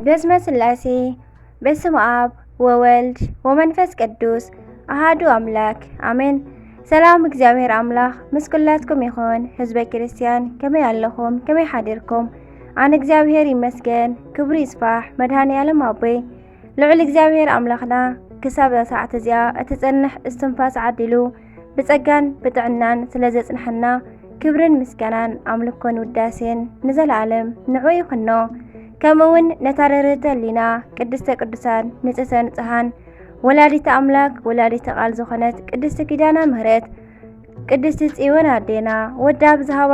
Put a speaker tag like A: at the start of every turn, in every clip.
A: በስመ ስላሴ በስመ አብ ወወልድ ወመንፈስ ቅዱስ አሃዱ አምላክ አሜን። ሰላም እግዚአብሔር አምላክ ምስኩላትኩም ይኹን። ህዝበ ክርስቲያን ከመይ ኣለኹም? ከመይ ሓዲርኩም? አነ እግዚአብሔር ይመስገን ክብሩ ይስፋሕ። መድኃኔ ዓለም አቦይ ልዑል እግዚአብሔር አምላኽና ክሳብ ሰዓት እዚኣ እትጸንሕ እስትንፋስ ዓዲሉ ብጸጋን ብጥዕናን ስለ ዘጽንሐና ክብርን ምስጋናን አምልኮን ውዳሴን ንዘለዓለም ንዑ ይኹኖ። ከምውን ነታረርተ ሊና ቅድስተ ቅዱሳን ንጽሕተ ንጽሓን ወላዲተ አምላክ ወላዲተ ቃል ዝኾነት ቅድስቲ ኪዳነ ምህረት ቅድስቲ ጽዮን አዴና ወዳ ብዝሃባ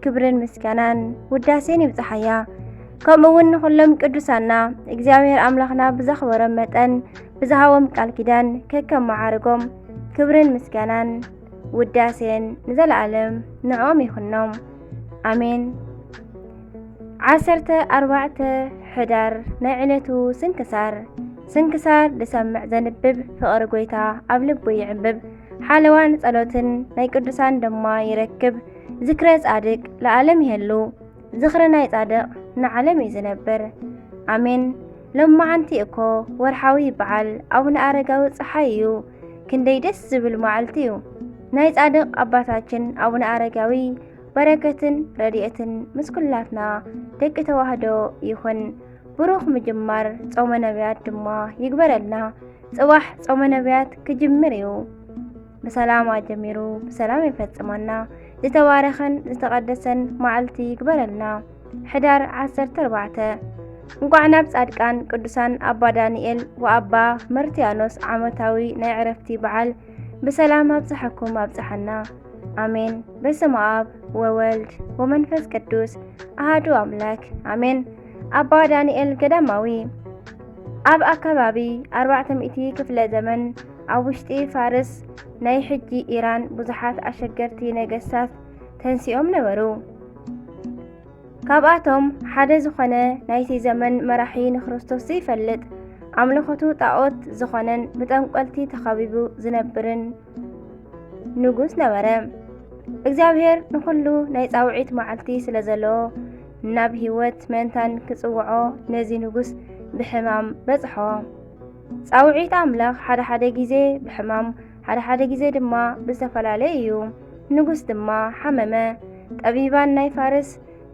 A: ክብርን ምስጋናን ውዳሴን ይብጽሓያ። ከምውን ኩሎም ቅዱሳና እግዚአብሔር አምላኽና ብዘኽበሮም መጠን ብዝሃቦም ቃል ኪዳን ከከም መዓርጎም ክብርን ምስጋናን ውዳሴን ንዘለዓለም ንዖም ይኹኖም አሜን። 14 ሕዳር ናይ ዕለቱ ስንክሳር ልሰምዕ ዘንብብ ፍቕሪ ጎይታ ኣብ ልቡ ይዕብብ ሓለዋን ጸሎትን ናይ ቅዱሳን ድማ ይረክብ። ዝክረ ጻድቅ ለዓለም ይሄሉ ዝኽረ ናይ ጻድቕ ንዓለም እዩ ዝነብር አሜን። ሎማዓንቲ እኮ ወርሓዊ በዓል አቡነ አረጋዊ ፀሓይ እዩ። ክንደይ ደስ ዝብል መዓልቲ እዩ። ናይ ጻድቕ አባታችን አቡነ አረጋዊ በረከትን ረድኤትን ምስኩላትና ደቂ ተዋህዶ ይኹን። ብሩኽ ምጅማር ጾመ ነቢያት ድማ ይግበረልና። ጽባሕ ጾመ ነቢያት ክጅምር እዩ። ብሰላም ጀሚሩ ብሰላም ይፈጽመና። ዝተባረኸን ዝተቐደሰን መዓልቲ ይግበረልና። ሕዳር 14 እንኳዕ ናብ ጻድቃን ቅዱሳን አባ ዳንኤል ወአባ መርትያኖስ ዓመታዊ ናይ ዕረፍቲ በዓል ብሰላም አብጽሐኩም አብጽሐና አሜን። በስመ አብ ወወልድ ወመንፈስ ቅዱስ አሃዱ አምላክ አሜን። አባ ዳንኤል ገዳማዊ ኣብ ኣከባቢ 400 ክፍለ ዘመን ኣብ ውሽጢ ፋርስ ናይ ሕጂ ኢራን ብዙሓት ኣሸገርቲ ነገስታት ተንሲኦም ነበሩ። ካብኣቶም ሓደ ዝኾነ ናይቲ ዘመን መራሒ ንክርስቶስ ይፈልጥ ኣምልኾቱ ጣዖት ዝኾነን ብጠንቆልቲ ተኸቢቡ ዝነብርን ንጉስ ነበረ። እግዚአብሔር ንኩሉ ናይ ጻውዒት መዓልቲ ስለ ዘለዎ ናብ ህይወት መንታን ክጽውዖ ነዚ ንጉስ ብሕማም በጽሖ። ጻውዒት አምላኽ ሓደ ግዜ ብሕማም ሓደ ግዜ ድማ ብዝተፈላለየ እዩ። ንጉስ ድማ ሓመመ። ጠቢባን ናይ ፋርስ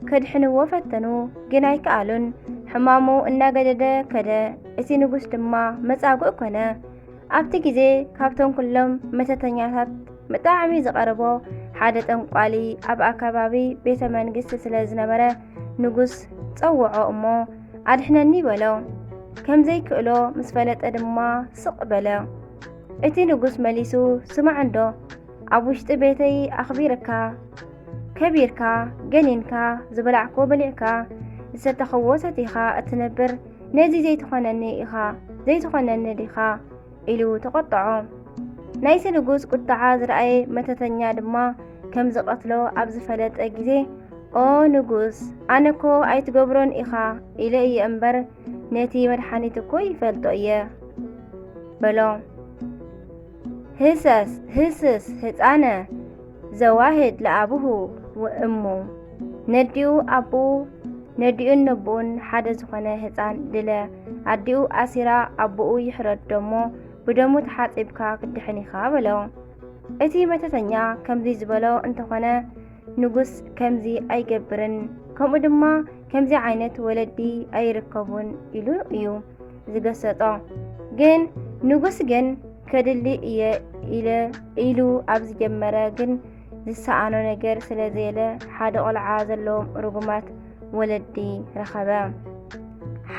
A: ከድሕንዎ ፈተኑ፣ ግን ኣይከኣሉን። ሕማሙ እናገደደ ከደ። እቲ ንጉስ ድማ መጻጉዕ ኮነ። ኣብቲ ግዜ ካብቶም ኩሎም መተተኛታት ብጣዕሚ ዝቐርቦ ሓደ ጠንቋሊ ኣብ ኣከባቢ ቤተ መንግስቲ ስለ ዝነበረ ንጉስ ጸውዖ እሞ ኣድሕነኒ በሎ። ከምዘይክእሎ ምስ ፈለጠ ድማ ስቕ በለ። እቲ ንጉስ መሊሱ ስማዕንዶ ኣብ ውሽጢ ቤተይ ኣኽቢርካ ከቢርካ ገኒንካ ዝበላዕኮ በሊዕካ ዝሰተኸዎ ሰቲኻ እትነብር ነዚ ዘይትኾነኒ ዲኻ ኢሉ ተቆጥዖ። ናይቲ ንጉስ ቁጣዓ ዝረአየ መተተኛ ድማ ከም ዝቐትሎ ኣብ ዝፈለጠ ግዜ ኦ ንጉስ ኣነኮ ኣይትገብሮን ኢኻ ኢለ እየ እምበር ነቲ መድሓኒት እኮ ይፈልጦ እየ በሎ። ህስስ ህፃነ ዘዋህድ ለአብሁ ወእሙ ነዲኡን ነብኡን ሓደ ዝኾነ ህፃን ድለ ኣዲኡ ኣሲራ ኣቦኡ ይሕረዶ እሞ ብደሙ ተሓፂብካ ክድሕን ኢኻ በሎ። እቲ መተተኛ ከምዚ ዝበሎ እንተኾነ ንጉስ ከምዚ ኣይገብርን፣ ከምኡ ድማ ከምዚ ዓይነት ወለዲ ኣይርከቡን ኢሉ እዩ ዝገሰጦ። ግን ንጉስ ግን ከድሊ እየ ኢሉ ኣብ ዝጀመረ ግን ዝሰኣኖ ነገር ስለ ዘየለ ሓደ ቆልዓ ዘለዎም ርጉማት ወለዲ ረኸበ።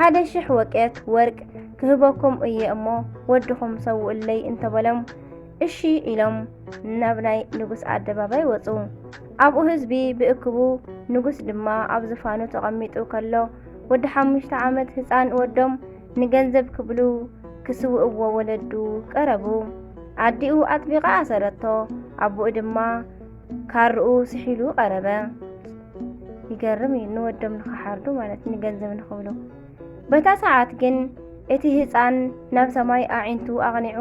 A: 1,000 ወቄት ወርቅ ክህበኩም እየ እሞ ወድኹም ሰውእለይ እንተበሎም እሺ ኢሎም ናብ ናይ ንጉስ ኣደባባይ ወፁ። ኣብኡ ህዝቢ ብእክቡ ንጉስ ድማ ኣብ ዝፋኑ ተቐሚጡ ከሎ ወዲ 5 ዓመት ህፃን ወዶም ንገንዘብ ክብሉ ክስውእዎ ወለዱ ቀረቡ። ኣዲኡ ኣጥቢቓ ኣሰረቶ፣ ኣቦኡ ድማ ካርኡ ስሒሉ ቀረበ። ይገርም እዩ ንወዶም ንኽሓርዱ ማለት ንገንዘብ ንኽብሉ። በታ ሰዓት ግን እቲ ህፃን ናብ ሰማይ ኣዒንቱ ኣቕኒዑ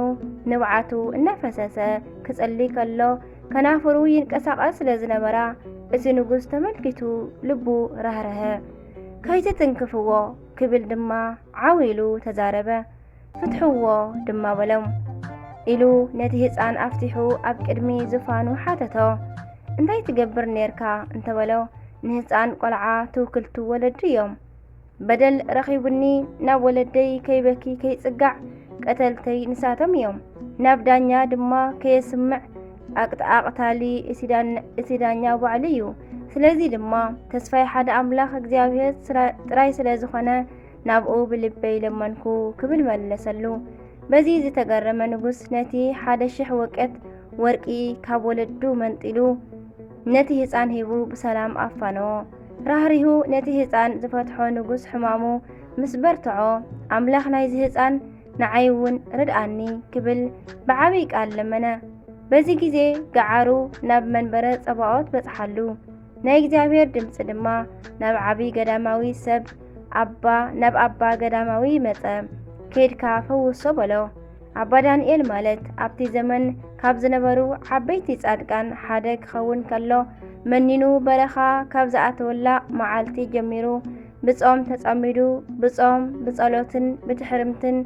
A: ንብዓቱ እናፈሰሰ ክጸሊ ከሎ ከናፍሩ ይንቀሳቐስ ስለ ዝነበራ እቲ ንጉስ ተመልኪቱ ልቡ ረህረሀ። ከይትትንክፍዎ ክብል ድማ ዓዊሉ ተዛረበ። ፍትሕዎ ድማ በሎም ኢሉ ነቲ ህፃን ኣፍቲሑ ኣብ ቅድሚ ዝፋኑ ሓተቶ። እንታይ ትገብር ነርካ እንተበሎ ንህፃን ቆልዓ ትውክልቱ ወለዲ እዮም። በደል ረኺቡኒ ናብ ወለደይ ከይበኪ ከይጽጋዕ ቀተልተይ ንሳቶም እዮም። ናብ ዳኛ ድማ ከየስምዕ ኣቅታሊ እቲ ዳኛ ባዕሉ እዩ። ስለዚ ድማ ተስፋይ ሓደ ኣምላኽ እግዚኣብሔር ጥራይ ስለ ዝኾነ ናብኡ ብልበይ ለመንኩ ክብል መለሰሉ። በዚ ዝተገረመ ንጉስ ነቲ 1,000 ወቄት ወርቂ ካብ ወለዱ መንጢሉ ነቲ ህፃን ሂቡ ብሰላም ኣፋነዎ። ራህሪሁ ነቲ ህፃን ዝፈትሖ ንጉስ ሕማሙ ምስ በርትዖ ኣምላኽ ናይዚ ህፃን ንዓይ እውን ርድኣኒ ክብል ብዓብይ ቃል ለመነ። በዚ ግዜ ገዓሩ ናብ መንበረ ጸባዖት በጽሓሉ። ናይ እግዚአብሔር ድምፂ ድማ ናብ ዓብይ ገዳማዊ ሰብ ናብ ኣባ ገዳማዊ መጸ። ከድካ ፈውሶ በሎ። ኣባ ዳንኤል ማለት ኣብቲ ዘመን ካብ ዝነበሩ ዓበይቲ ጻድቃን ሓደ ክኸውን ከሎ መኒኑ በረኻ ካብ ዝኣተወላ መዓልቲ ጀሚሩ ብጾም ተጸሚዱ ብጾም ብጸሎትን ብትሕርምትን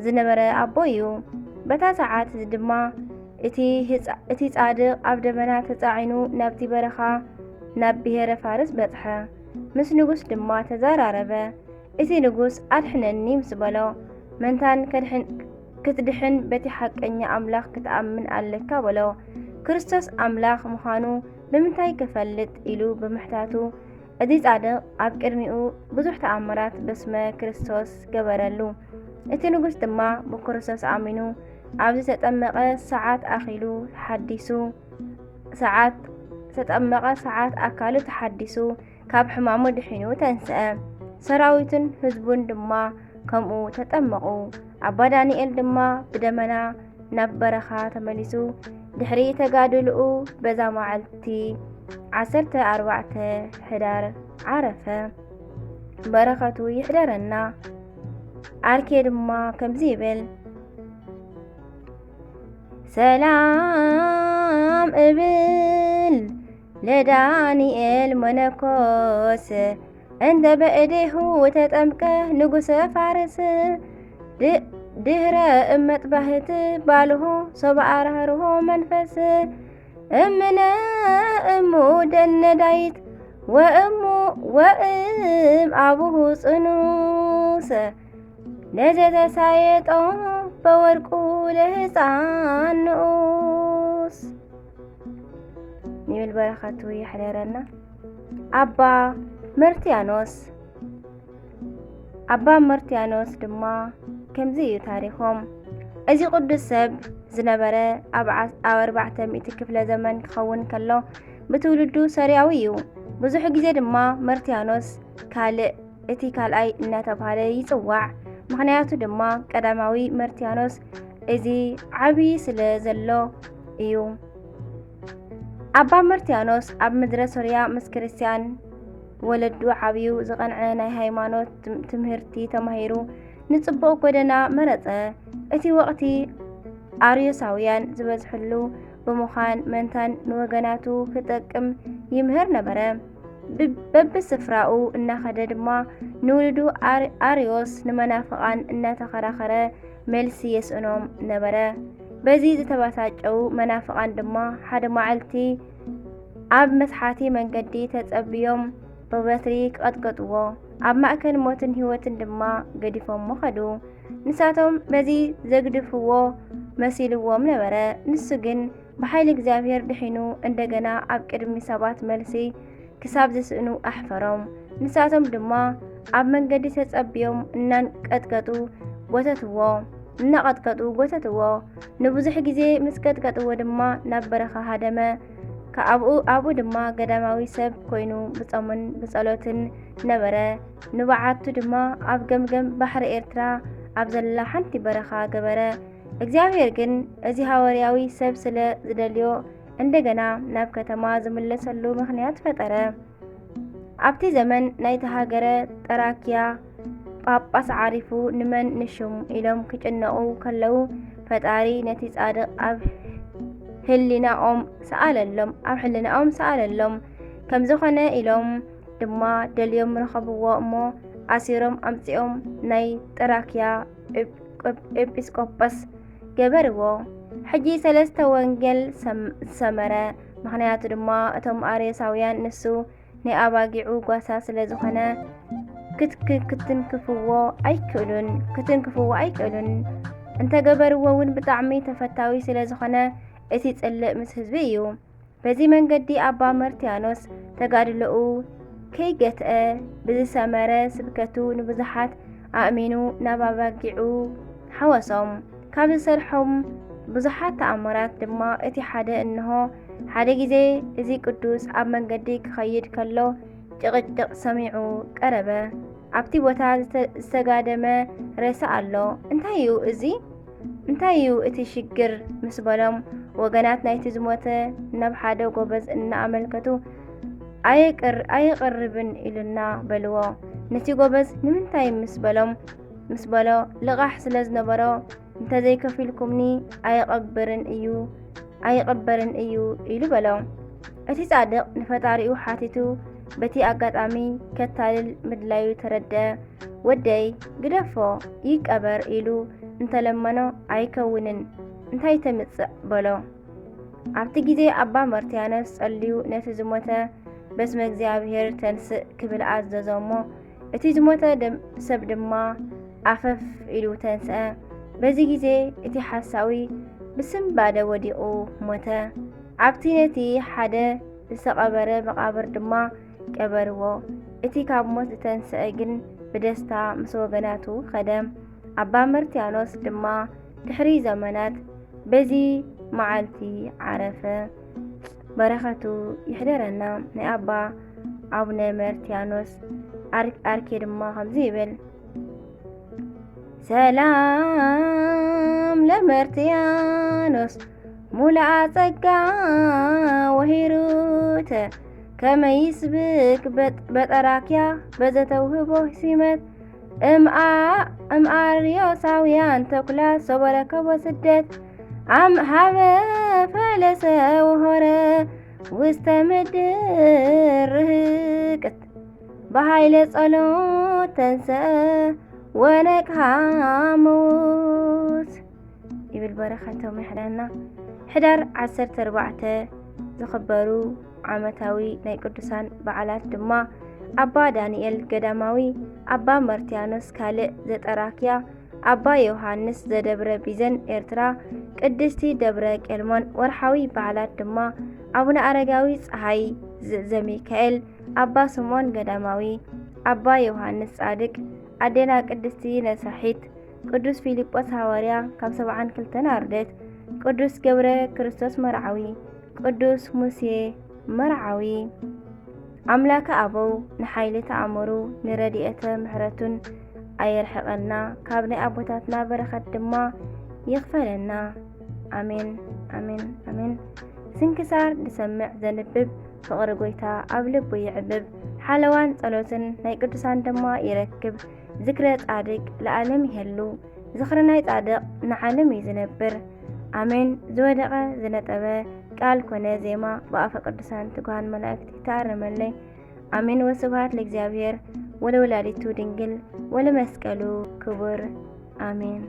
A: ዝነበረ ኣቦ እዩ። በታ ሰዓት ድማ እቲ ጻድቕ ኣብ ደመና ተጻዒኑ ናብቲ በረኻ ናብ ብሔረ ፋርስ በጽሐ። ምስ ንጉስ ድማ ተዘራረበ። እቲ ንጉስ ኣድሕነኒ ምስ በሎ መንታን ክትድሕን በቲ ሓቀኛ ኣምላኽ ክትኣምን ኣለካ በሎ። ክርስቶስ ኣምላኽ ምዃኑ ብምንታይ ክፈልጥ ኢሉ ብምሕታቱ እቲ ጻድቕ ኣብ ቅድሚኡ ብዙሕ ተኣምራት በስመ ክርስቶስ ገበረሉ። እቲ ንጉስ ድማ ብክርስቶስ ኣሚኑ ኣብዚ ተጠመቐ ሰዓት ኣካሉ ተሓዲሱ ካብ ሕማሙ ድሒኑ ተንስአ። ሰራዊትን ህዝቡን ድማ ከምኡ ተጠመቑ። ኣባ ዳንኤል ድማ ብደመና ናብ በረኻ ተመሊሱ ድሕሪ ተጋድልኡ በዛ መዓልቲ 14 ሕዳር ዓረፈ። በረኸቱ ይሕደረና። ኣርኬ ድማ ከምዚ ይብል ሰላም እብል ለዳንኤል መነኮስ እንተ በእዴሁ ተጠምቀ ንጉሰ ፋርስ ድህረ እመጥባህት ባልሆ ሰብኣራርሆ መንፈስ እምነ እሙ ደነዳይት ወእም አቡሁ ጽኑስ ለዘተሳየጦ በወርቁ ለህፃን ንኡስ ንብል በረኸቱ ይሕደረና። ኣባ መርትያኖስ ድማ ከምዚ እዩ ታሪኾም። እዚ ቅዱስ ሰብ ዝነበረ ኣብ 400 ክፍለ ዘመን ክኸውን ከሎ ብትውልዱ ሰሪያዊ እዩ። ብዙሕ ግዜ ድማ መርትያኖስ እቲ ካልኣይ እናተባህለ ይጽዋዕ። ምክንያቱ ድማ ቀዳማዊ መርትያኖስ እዚ ዓብይ ስለ ዘሎ እዩ። ኣባ መርትያኖስ ኣብ ምድረ ሶርያ ምስ ክርስቲያን ወለዱ ዓብዩ ዝቐንዐ ናይ ሃይማኖት ትምህርቲ ተማሂሩ ንጽቡቕ ጎደና መረጸ። እቲ ወቕቲ ኣርዮሳውያን ዝበዝሕሉ ብምዃን መንታን ንወገናቱ ክጠቅም ይምህር ነበረ። በብስፍራኡ እናኸደ ድማ ንውልዱ ኣርዮስ ንመናፍቓን እናተኸራኸረ መልሲ የስእኖም ነበረ። በዚ ዝተባሳጨው መናፍቓን ድማ ሓደ መዓልቲ ኣብ መስሓቲ መንገዲ ተጸብዮም ብበትሪ ቀጥቀጥዎ። ኣብ ማእከል ሞትን ህይወትን ድማ ገዲፎሞ ኸዱ። ንሳቶም በዚ ዘግድፍዎ መሲልዎም ነበረ። ንሱ ግን ብሓይሊ እግዚአብሔር ድሒኑ እንደገና ኣብ ቅድሚ ሰባት መልሲ ክሳብ ዝስእኑ ኣሕፈሮም። ንሳቶም ድማ ኣብ መንገዲ ተጸብዮም እናቀጥቀጡ ጎተትዎ። ንብዙሕ ግዜ ምስ ቀጥቀጥዎ ድማ ናብ በረኻ ሃደመ። ኣብኡ ድማ ገዳማዊ ሰብ ኮይኑ ብጾምን ብጸሎትን ነበረ። ንበዓቱ ድማ ኣብ ገምገም ባሕሪ ኤርትራ ኣብ ዘላ ሓንቲ በረኻ ገበረ። እግዚአብሔር ግን እዚ ሃዋርያዊ ሰብ ስለ ዝደልዮ እንደገና ናብ ከተማ ዝምለሰሉ ምኽንያት ፈጠረ። ኣብቲ ዘመን ናይቲ ሃገረ ጠራኪያ ጳጳስ ዓሪፉ ንመን ንሹም ኢሎም ክጭነቑ ከለዉ ፈጣሪ ነቲ ጻድቕ ኣብ ሕሊናኦም ሰኣለሎም ከም ዝኾነ ኢሎም ድማ ደልዮም ረኸብዎ እሞ ኣሲሮም ኣምፂኦም ናይ ጥራክያ ኤጲስቆጶስ ገበርዎ። ሕጂ 3 ወንጌል ሰመረ። ምክንያቱ ድማ እቶም ኣርዮሳውያን ንሱ ናይ ኣባጊዑ ጓሳ ስለ ዝኾነ ክትንክፍዎ ኣይክእሉን። እንተገበርዎ እውን ብጣዕሚ ተፈታዊ ስለ ዝኾነ እቲ ጽልእ ምስ ህዝቢ እዩ። በዚ መንገዲ ኣባ መርትያኖስ ተጋድሎኡ ከይገትአ ብዝሰመረ ስብከቱ ንብዙሓት ኣእሚኑ ናብ ኣባጊዑ ሓወሶም። ካብ ዝሰርሖም ብዙሓት ተኣምራት ድማ እቲ ሓደ እንሆ ሓደ ግዜ እዚ ቅዱስ ኣብ መንገዲ ክኸይድ ከሎ ጭቕጭቕ ሰሚዑ ቀረበ። ኣብቲ ቦታ ዝተጋደመ ሬሳ ኣሎ። እንታይ እዩ እቲ ሽግር ምስ በሎም ወገናት ናይቲ ዝሞተ ናብ ሓደ ጎበዝ እናኣመልከቱ ኣይቐርብን ኢሉና በልዎ። ነቲ ጎበዝ ንምንታይ ምስ በሎ ልቓሕ ስለ ዝነበሮ እንተዘይከፊልኩምኒ ኣይቐበርን እዩ ኢሉ በሎ። እቲ ጻድቕ ንፈጣሪኡ ሓቲቱ በቲ ኣጋጣሚ ከታልል ምድላዩ ተረድአ። ወደይ ግደፎ ይቀበር ኢሉ እንተለመኖ ኣይከውንን እንታይ ተምጽእ በሎ። ኣብቲ ግዜ ኣባ መርትያኖስ ጸልዩ ነቲ ዝሞተ በስመ እግዚኣብሔር ተንስእ ክብል ኣዘዞሞ። እቲ ዝሞተ ሰብ ድማ ኣፈፍ ኢሉ ተንስአ። በዚ ግዜ እቲ ሓሳዊ ብስምባደ ወዲቑ ሞተ። ኣብቲ ነቲ ሓደ ዝተቐበረ መቓብር ድማ ቀበርዎ። እቲ ካብ ሞት ዝተንስአ ግን ብደስታ ምስ ወገናቱ ኸደ። ኣባ መርትያኖስ ድማ ድሕሪ ዘመናት በዚ መዓልቲ ዓረፈ። በረኸቱ ይሕደረና። ናይ ኣባ ኣቡነ መርትያኖስ ኣርኬ ድማ ከምዚ ይብል። ሰላም ለመርትያኖስ ሙሉአ ጸጋ ወሂሩተ ከመይስብክ በጠራክያ በዘተውህቦ ሲመት እምአርዮሳውያን ተኩላት ሰበረከቦ ስደት ሃበ ፈለሰ ወሆረ ውስተ ምድር ርህቅት በሃይለ ጸሎት ተንስአ ወነቅሃ መውት ይብል። በረኸቶም ይሕደና። ሕዳር 14 ዝኽበሩ ዓመታዊ ናይ ቅዱሳን በዓላት ድማ ኣባ ዳንኤል ገዳማዊ፣ ኣባ መርትያኖስ ካልእ ዘጠራክያ፣ ኣባ ዮሃንስ ዘደብረ ቢዘን ኤርትራ፣ ቅድስቲ ደብረ ቄልሞን። ወርሓዊ በዓላት ድማ ኣቡነ ኣረጋዊ ፀሃይ ዘሚካኤል፣ ኣባ ስምዖን ገዳማዊ፣ ኣባ ዮሃንስ ጻድቅ፣ ኣዴና ቅድስቲ ነሳሒት፣ ቅዱስ ፊልጶስ ሃዋርያ ካብ 72 ኣርድእት፣ ቅዱስ ገብረ ክርስቶስ መርዓዊ፣ ቅዱስ ሙሴ መርዓዊ። ኣምላከ ኣበው ንሓይሊ ተኣምሩ ንረድኤተ ምሕረቱን ኣይርሕቐና፣ ካብ ናይ ኣቦታትና በረኸት ድማ ይኽፈለና። ኣሜን ኣሜን ኣሜን። ስንክሳር ዝሰምዕ ዘንብብ ፍቕሪ ጎይታ ኣብ ልቡ ይዕብብ፣ ሓለዋን ጸሎትን ናይ ቅዱሳን ድማ ይረክብ። ዝክረ ጻድቅ ለዓለም ይሄሉ፣ ዝኽሪ ናይ ጻድቕ ንዓለም እዩ ዝነብር። ኣሜን። ዝወደቐ ዝነጠበ ቃል ኮነ ዜማ ብኣፈ ቅዱሳን ትጉሃን መላእክቲ ተኣረመለይ። ኣሜን። ወስብሐት ለእግዚአብሔር ወለወላዲቱ ድንግል ወለመስቀሉ ክቡር። ኣሜን።